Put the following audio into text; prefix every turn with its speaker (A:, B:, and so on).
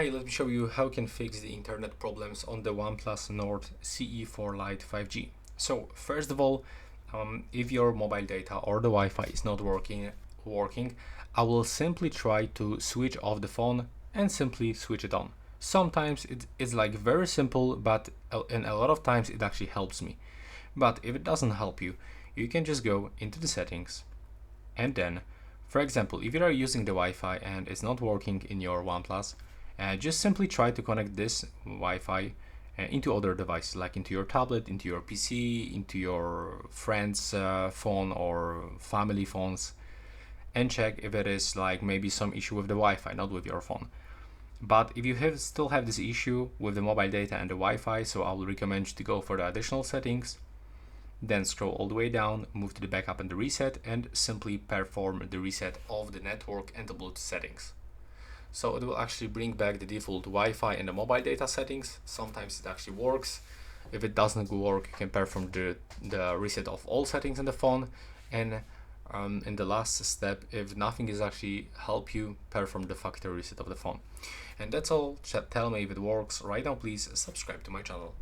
A: Hey, let me show you how you can fix the internet problems on the OnePlus Nord CE for Lite 5G. So first of all, if your mobile data or the Wi-Fi is not working, I will simply try to switch off the phone and simply switch it on. Sometimes it's like very simple, but and a lot of times it actually helps me. But if it doesn't help you, you can just go into the settings and then, for example, if you are using the Wi-Fi and it's not working in your OnePlus, just simply try to connect this Wi-Fi into other devices, like into your tablet, into your PC, into your friend's phone or family phones, and check if it is like maybe some issue with the Wi-Fi, not with your phone. But if you still have this issue with the mobile data and the Wi-Fi, so I will recommend you to go for the additional settings, then scroll all the way down, move to the backup and the reset, and simply perform the reset of the network and the Bluetooth settings. So it will actually bring back the default Wi-Fi and the mobile data settings. Sometimes it actually works. If it doesn't work, you can perform the reset of all settings in the phone. And in the last step, if nothing is actually help you, perform the factory reset of the phone. And that's all. Tell me if it works. Right now, please subscribe to my channel.